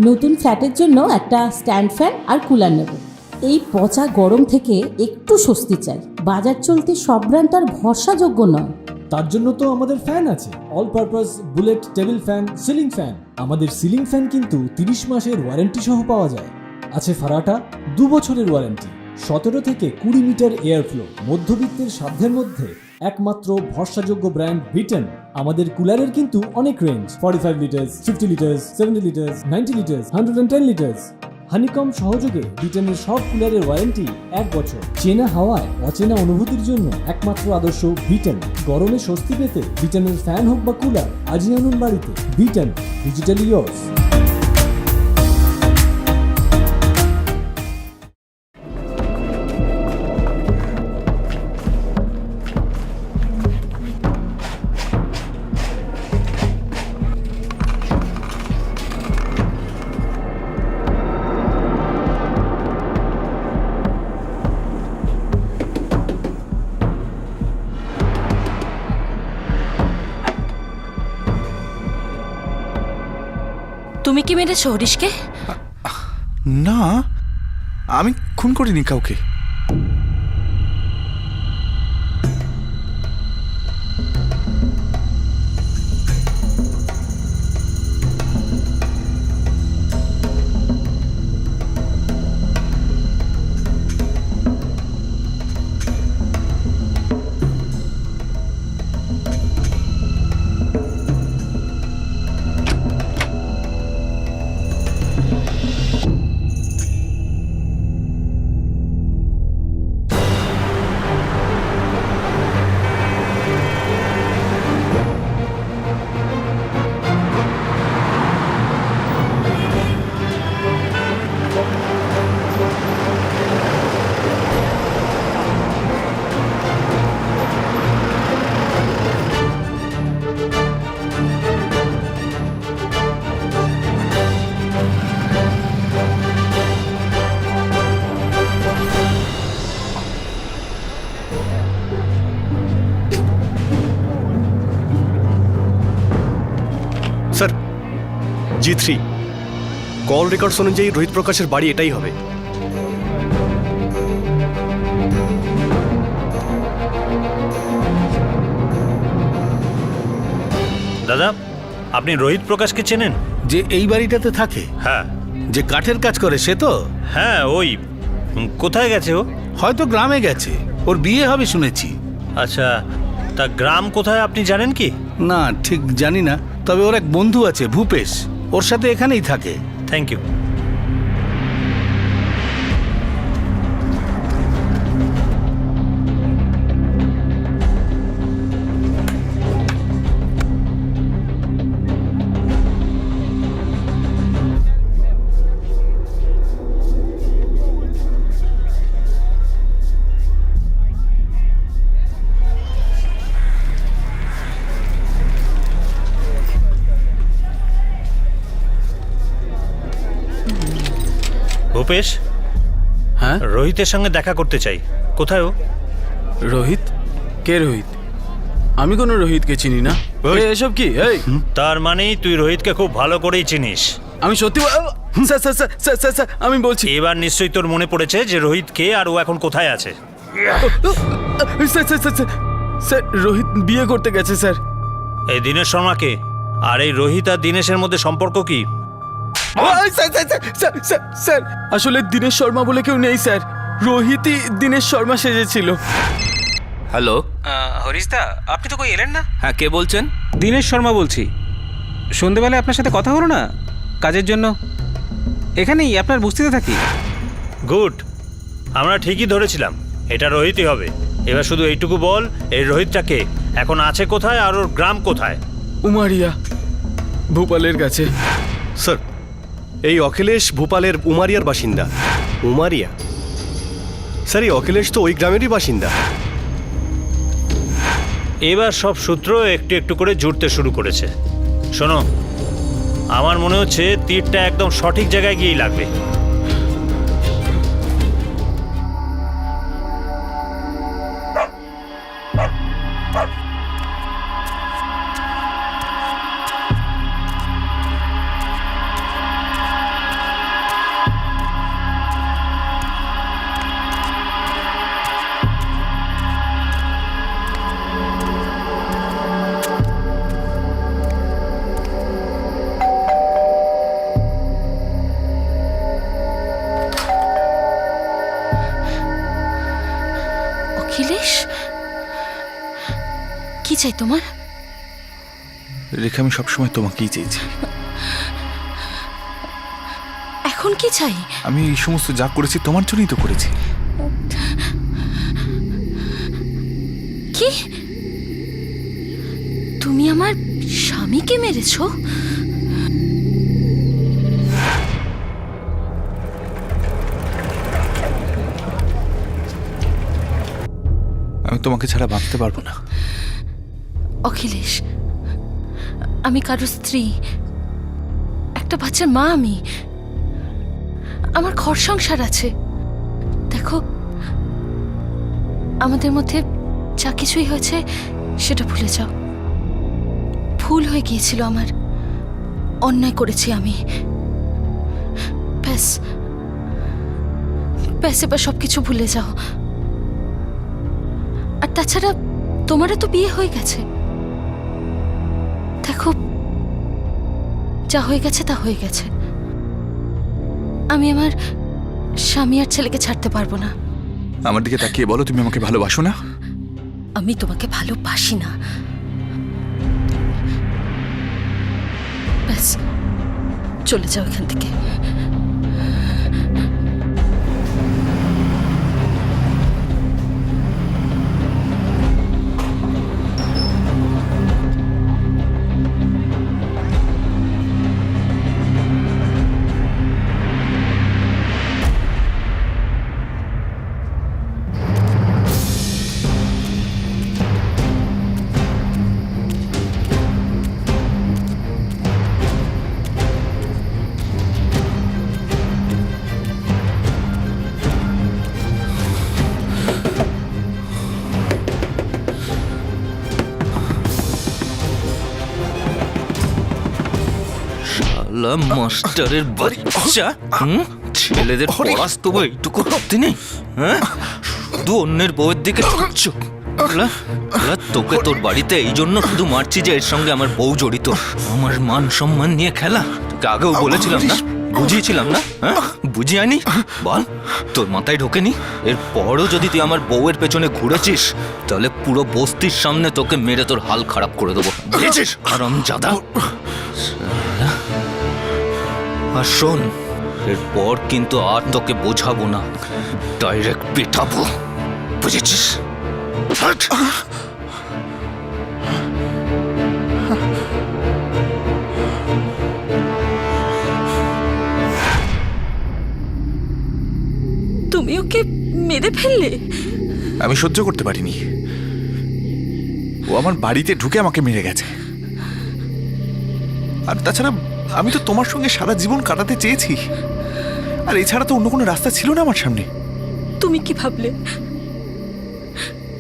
[SPEAKER 11] নতুন ফ্ল্যাটের জন্য একটা স্ট্যান্ড ফ্যান আর কুলার নেব। এই পচা গরম থেকে একটু স্বস্তি চাই। বাজার চলতে সব ব্র্যান্ড তো আর ভরসাযোগ্য নয়।
[SPEAKER 10] তার জন্য তো আমাদের ফ্যান আছে, all purpose bullet table fan, ceiling fan. আমাদের সিলিং ফ্যান কিন্তু 30 মাসের ওয়ারেন্টি সহ পাওয়া যায়। আছে ফারাটা 2 বছরের ওয়ারেন্টি, 17 থেকে 20 মিটার এয়ার ফ্লো, মধ্যবিত্তের সাধ্যের মধ্যে একমাত্র ভরসাযোগ্য ব্র্যান্ড বিটেন। আমাদের কুলারের কিন্তু অনেক range, 45 litres, 50 litres, 70 litres, 90 litres, 110 litres. Honeycomb সহযোগে বিটেনের সব কুলারের ওয়ারেন্টি 1 বছর। চেনা হাওয়ায় অচেনা অনুভূতির জন্য একমাত্র আদর্শ বিটেন। গরমে স্বস্তি পেতে বিটেনের ফ্যান হোক বা কুলার, আজই আনুন বাড়িতে। Beaten, digitally years.
[SPEAKER 9] তুমি কি মেরেছো হরিশকে?
[SPEAKER 7] না, আমি খুন করিনি কাউকে।
[SPEAKER 3] স্যার, G3 কল রেকর্ডস অনুযায়ী রোহিত প্রকাশের বাড়ি এটাই হবে।
[SPEAKER 2] দাদা, আপনি রোহিত প্রকাশকে চেনেন?
[SPEAKER 12] যে এই বাড়িটাতে থাকে,
[SPEAKER 2] হ্যাঁ।
[SPEAKER 12] যে কাঠের কাজ করে, সে তো?
[SPEAKER 2] হ্যাঁ, ওই কোথায় গেছে ও?
[SPEAKER 12] হয়তো গ্রামে গেছে, ওর বিয়ে হবে শুনেছি।
[SPEAKER 2] আচ্ছা, তা গ্রাম কোথায় আপনি জানেন কি?
[SPEAKER 12] না, ঠিক জানি না, তবে ওর এক বন্ধু আছে ভূপেশ, ওর সাথে এখানেই থাকে।
[SPEAKER 2] Thank you. ভূপেশ,
[SPEAKER 12] হ্যাঁ,
[SPEAKER 2] রোহিতের সঙ্গে দেখা করতে চাই। কোথায় ও?
[SPEAKER 13] রোহিত? কে রোহিত? আমি কোনো রোহিতকে চিনি না। এসব কি? এই,
[SPEAKER 2] তার মানে তুই রোহিতকে খুব ভালো করেই চিনিস।
[SPEAKER 13] আমি সত্যি sir sir sir sir sir sir আমি বলছি
[SPEAKER 2] এবার নিশ্চয়ই তোর মনে পড়েছে যে রোহিত কে আর ও এখন কোথায় আছে।
[SPEAKER 13] Sir sir sir sir sir Rohit বিয়ে করতে গেছে স্যার।
[SPEAKER 2] এই দীনেশ শর্মাকে আর এই রোহিত আর দীনেশের মধ্যে সম্পর্ক কি?
[SPEAKER 13] Sir sir sir sir sir sir আসলে দীনেশ শর্মা বলে কেউ নেই স্যার, রোহিতই দীনেশ শর্মা সেজেছিল।
[SPEAKER 8] হ্যালো,
[SPEAKER 6] হরিশদা, আপনি তো কই এলেন না?
[SPEAKER 8] হ্যাঁ কে বলছেন?
[SPEAKER 6] দীনেশ শর্মা বলছি। সন্ধেবেলায় আপনার সাথে কথা হলো না কাজের জন্য? এখানেই আপনার বস্তিতে থাকি।
[SPEAKER 2] গুড, আমরা ঠিকই ধরেছিলাম, এটা রোহিতই হবে। এবার শুধু এইটুকু বল, এই রোহিতটাকে এখন আছে কোথায় আর ওর গ্রাম কোথায়?
[SPEAKER 13] উমারিয়া, ভোপালের কাছে।
[SPEAKER 3] স্যার, এই অখিলেশ ভোপালের উমারিয়ার বাসিন্দা। উমারিয়া? স্যার, এই অখিলেশ তো ওই গ্রামেরই বাসিন্দা।
[SPEAKER 2] এবার সব সূত্র একটু একটু করে জুড়তে শুরু করেছে। শোনো, আমার মনে হচ্ছে তীরটা একদম সঠিক জায়গায় গিয়েই লাগবে।
[SPEAKER 5] অখিলেশ, কি চাই তোমার?
[SPEAKER 7] রেখা, আমি সবসময় তোমাকেই চেয়েছি।
[SPEAKER 5] এখন কি চাই?
[SPEAKER 7] আমি এই সমস্ত যা করেছি তোমার জন্যই তো করেছি।
[SPEAKER 5] কি? তুমি আমার স্বামীকে মেরেছো?
[SPEAKER 7] আমি তোমাকে ছাড়া বাঁচতে পারবো না।
[SPEAKER 5] অখিলেশ, আমি কারো স্ত্রী, একটা বাচ্চার মা। আমি, আমার ঘর সংসার আছে। দেখো, আমাদের মধ্যে যা কিছুই হয়েছে সেটা ভুলে যাও। ভুল হয়ে গিয়েছিল আমার, অন্যায় করেছি আমি। ব্যাস ব্যাস, এবার সবকিছু ভুলে যাও। আর তাছাড়া তোমারও তো বিয়ে হয়ে গেছে। দেখো, যা হয়ে গেছে তা হয়ে গেছে। আমি আমার স্বামী আর ছেলেকে ছাড়তে পারবো না।
[SPEAKER 7] আমার দিকে তাকিয়ে বলো, তুমি আমাকে ভালোবাসো না?
[SPEAKER 5] আমি তোমাকে ভালোবাসি না। ব্যাস, চলে যাও এখান থেকে।
[SPEAKER 8] শালা মাস্টারের বাচ্চা, ছেলেদের পড়াস তবু এইটুকু করতে নেই? হ্যাঁ, শুধু অন্যের বউয়ের দিকে চোখ। তোকে তোর বাড়িতে এই জন্য শুধু মারছি যে এর সঙ্গে আমার বউ জড়িত। আমার মান সম্মান নিয়ে খেলা। তোকে আগেও বলেছিলাম না, বুঝিয়েছিলাম না? হ্যাঁ, বুঝিয়ানি? বল, তোর মাথায় ঢোকেনি? এরপরও যদি তুই আমার বউয়ের পেছনে ঘুরেছিস, তাহলে পুরো বস্তির সামনে তোকে মেরে তোর হাল খারাপ করে দেবো, বুঝেছিস? হারামজাদা। আর শোন, এরপর কিন্তু আর তোকে বোঝাবো না, ডাইরেক্ট পিঠাবো, বুঝেছিস?
[SPEAKER 5] তুমি ওকে মেরে ফেললে?
[SPEAKER 7] আমি সহ্য করতে পারিনি। ও আমার বাড়িতে ঢুকে আমাকে মেরে গেছে। আর তাছাড়া আমি তো তোমার সঙ্গে সারা জীবন কাটাতে চেয়েছি, আর এছাড়া তো অন্য কোনো রাস্তা ছিল না আমার সামনে।
[SPEAKER 5] তুমি কি ভাবলে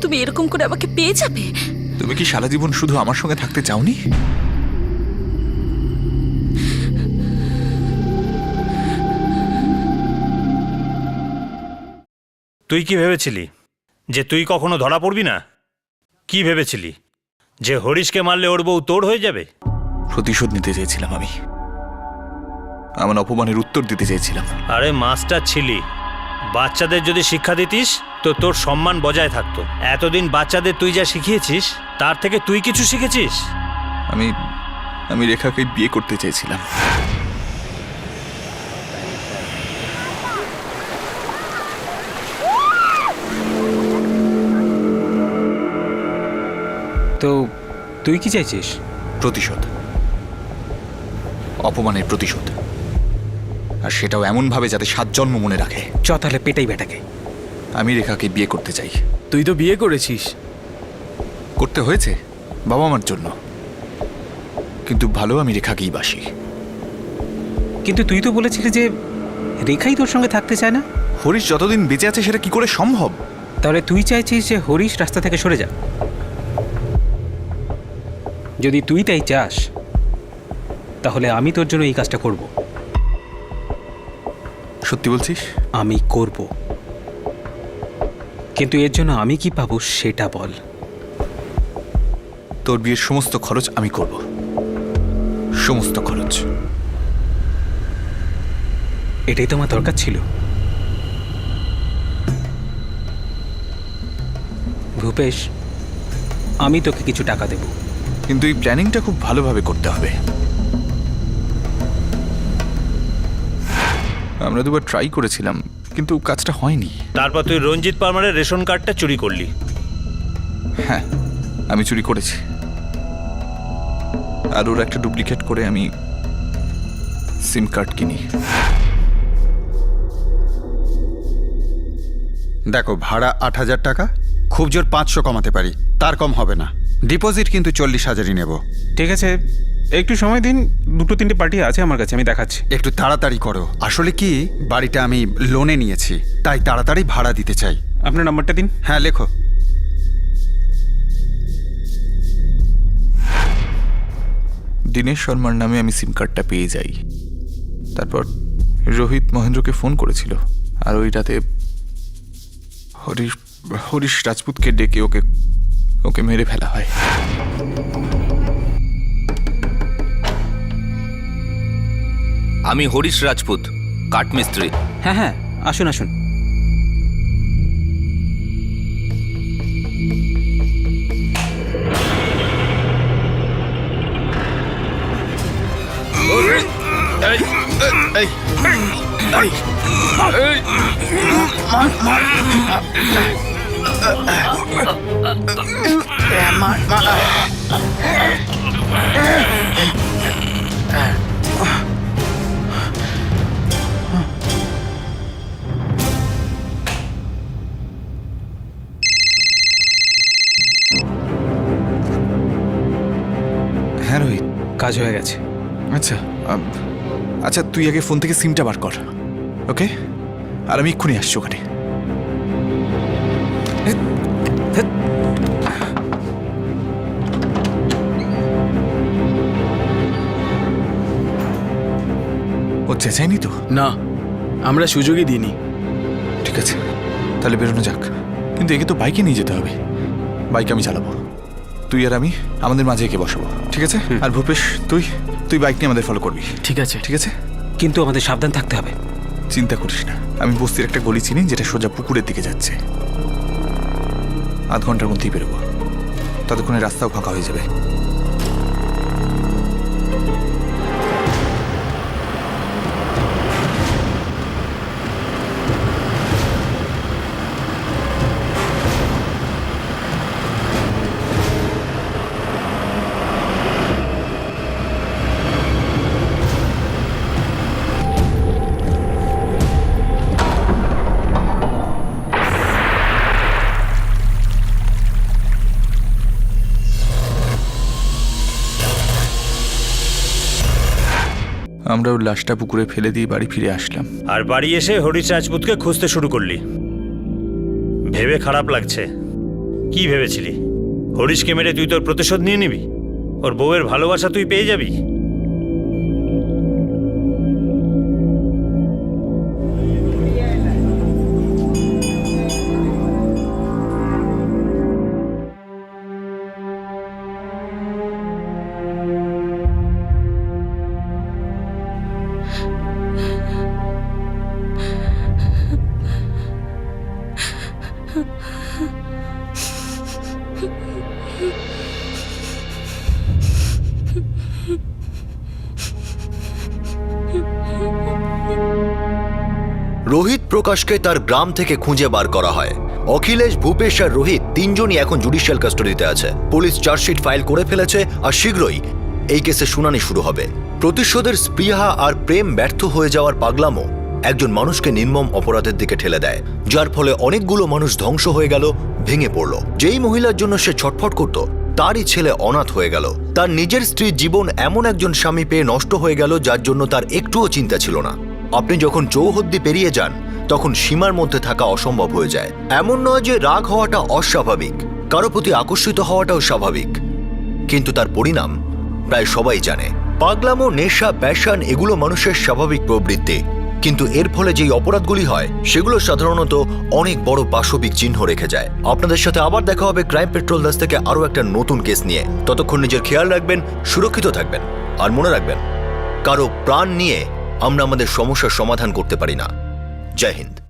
[SPEAKER 5] তুমি এরকম করে আমাকে পেয়ে যাবে?
[SPEAKER 7] তুমি কি সারা জীবন শুধু আমার সঙ্গে থাকতে চাওনি?
[SPEAKER 2] তুই কি ভেবেছিলি যে তুই কখনো ধরা পড়বি না? কি ভেবেছিলি যে হরিশকে মারলে ওর বউ তোর হয়ে যাবে?
[SPEAKER 7] প্রতিশোধ নিতে চেয়েছিলাম আমি, আমার অপমানের উত্তর দিতে চেয়েছিলাম।
[SPEAKER 2] আরে মাস্টার ছিলি, বাচ্চাদের যদি শিক্ষা দিতিস তো তোর সম্মান বজায় থাকতো। এতদিন বাচ্চাদের তুই যা শিখিয়েছিস তার থেকে তুই কিছু শিখেছিস?
[SPEAKER 7] আমি রেখাকে বিয়ে করতে চেয়েছিলাম।
[SPEAKER 6] তো তুই কি চাইছিস?
[SPEAKER 7] প্রতিশোধ, অপমানের প্রতিশোধ, আর সেটাও এমনভাবে যাতে 7 জন্ম মনে রাখে।
[SPEAKER 6] চ তাহলে পেটাই বেটাকে।
[SPEAKER 7] আমি রেখাকে বিয়ে করতে চাই।
[SPEAKER 13] তুই তো বিয়ে করেছিস।
[SPEAKER 7] করতে হয়েছে বাবা মার জন্য, কিন্তু ভালো আমি রেখাকেই বাসি।
[SPEAKER 6] কিন্তু তুই তো বলেছিলি যে রেখাই তোর সঙ্গে থাকতে চায় না।
[SPEAKER 7] হরিশ যতদিন বেঁচে আছে সেটা কি করে সম্ভব?
[SPEAKER 6] তাহলে তুই চাইছিস যে হরিশ রাস্তা থেকে সরে যা? যদি তুই তাই চাস তাহলে আমি তোর জন্য এই কাজটা করব।
[SPEAKER 7] সত্যি বলছিস?
[SPEAKER 6] আমি করব, কিন্তু এর জন্য আমি কি পাবো সেটা বল।
[SPEAKER 7] তোর বিয়ের সমস্ত খরচ আমি করব, সমস্ত খরচ।
[SPEAKER 6] এটাই তো আমার দরকার ছিল। ভূপেশ, আমি তোকে কিছু টাকা দেব,
[SPEAKER 7] কিন্তু এই প্ল্যানিংটা খুব ভালোভাবে করতে হবে। আমরা দুবার ট্রাই করেছিলাম কিন্তু কাজটা হয়নি।
[SPEAKER 2] তারপর তুই রঞ্জিত পারমারের রেশন কার্ডটা চুরি করলি।
[SPEAKER 7] হ্যাঁ, আমি চুরি করেছি, আর ওর একটা ডুপ্লিকেট করে আমি সিম কার্ড কিনি।
[SPEAKER 14] দেখো, ভাড়া 8,000 টাকা, খুব জোর 500 কমাতে পারি, তার কম হবে না। ডিপোজিট কিন্তু 40,000ই নেব।
[SPEAKER 6] ঠিক আছে, একটু সময় দিন, 2-3টে পার্টি আছে আমার কাছে, আমি দেখাচ্ছি।
[SPEAKER 14] একটু তাড়াতাড়ি করো, আসলে কি বাড়িটা আমি লোনে নিয়েছি, তাই তাড়াতাড়ি ভাড়া দিতে চাই।
[SPEAKER 6] আপনার নাম্বারটা দিন।
[SPEAKER 14] হ্যাঁ, লেখো।
[SPEAKER 7] দীনেশ শর্মার নামে আমি সিম কার্ডটা পেয়ে যাই। তারপর রোহিত মহেন্দ্রকে ফোন করেছিল, আর ওই রাতে হরিশ রাজপুতকে ডেকে ওকে মেরে ফেলা হয়।
[SPEAKER 8] আমি হরিশ রাজপুত, কাঠমিস্ত্রি।
[SPEAKER 6] হ্যাঁ হ্যাঁ, আসুন আসুন।
[SPEAKER 7] হ্যাঁ রোহিত,
[SPEAKER 6] কাজ হয়ে গেছে।
[SPEAKER 7] আচ্ছা আচ্ছা, তুই আগে ফোন থেকে সিমটা বার কর, ওকে? আর আমি এক্ষুনি আসছি ওখানে। ও চেঁচায়নি তো?
[SPEAKER 13] না, আমরা সুযোগই দিইনি।
[SPEAKER 7] ঠিক আছে, তাহলে বেরোনো যাক। কিন্তু একে তো বাইকে নিয়ে যেতে হবে। বাইক আমি চালাবো, তুই আর আমি আমাদের মাঝে একে বসাবো, ঠিক আছে? আর ভূপেশ, তুই বাইক নিয়ে আমাদের ফলো করবি।
[SPEAKER 13] ঠিক আছে।
[SPEAKER 7] ঠিক আছে,
[SPEAKER 6] কিন্তু আমাদের সাবধান থাকতে হবে।
[SPEAKER 7] চিন্তা করিস না, আমি বস্তির একটা গলি চিনি যেটা সোজা পুকুরের দিকে যাচ্ছে। 8 ঘন্টার মধ্যেই বেরোবো, ততক্ষণে রাস্তাও ফাঁকা হয়ে যাবে। আমরা ওর লাশটা পুকুরে ফেলে দিয়ে বাড়ি ফিরে আসলাম।
[SPEAKER 2] আর বাড়ি এসে হরিশ রাজপুতকে খুঁজতে শুরু করলি। ভেবে খারাপ লাগছে। কি ভেবেছিলি হরিশকে মেরে তুই তোর প্রতিশোধ নিয়ে নিবি? ওর বউয়ের ভালোবাসা তুই পেয়ে যাবি?
[SPEAKER 1] রোহিত প্রকাশকে তার গ্রাম থেকে খুঁজে বার করা হয়। অখিলেশ, ভূপেশ আর রোহিত তিনজনই এখন জুডিশিয়াল কাস্টাডিতে আছে। পুলিশ চার্জশিট ফাইল করে ফেলেছে আর শীঘ্রই এই কেসে শুনানি শুরু হবে। প্রতিশোধের স্পৃহা আর প্রেম ব্যর্থ হয়ে যাওয়ার পাগলামো একজন মানুষকে নির্মম অপরাধের দিকে ঠেলে দেয়, যার ফলে অনেকগুলো মানুষ ধ্বংস হয়ে গেল, ভেঙে পড়ল। যেই মহিলার জন্য সে ছটফট করত তারই ছেলে অনাথ হয়ে গেল। তার নিজের স্ত্রীর জীবন এমন একজন স্বামী পেয়ে নষ্ট হয়ে গেল যার জন্য তার একটুও চিন্তা ছিল না। আপনি যখন চৌহদ্দি পেরিয়ে যান তখন সীমার মধ্যে থাকা অসম্ভব হয়ে যায়। এমন নয় যে রাগ হওয়াটা অস্বাভাবিক, কারো প্রতি আকর্ষিত হওয়াটাও স্বাভাবিক, কিন্তু তার পরিণাম প্রায় সবাই জানে। পাগলামো, নেশা, প্যাশন এগুলো মানুষের স্বাভাবিক প্রবৃত্তি, কিন্তু এর ফলে যেই অপরাধগুলি হয় সেগুলো সাধারণত অনেক বড় পাশবিক চিহ্ন রেখে যায়। আপনাদের সাথে আবার দেখা হবে ক্রাইম পেট্রোল 10 থেকে আরও একটা নতুন কেস নিয়ে। ততক্ষণ নিজের খেয়াল রাখবেন, সুরক্ষিত থাকবেন, আর মনে রাখবেন কারো প্রাণ নিয়ে আমরা আমাদের সমস্যার সমাধান করতে পারি না। জয় হিন্দ।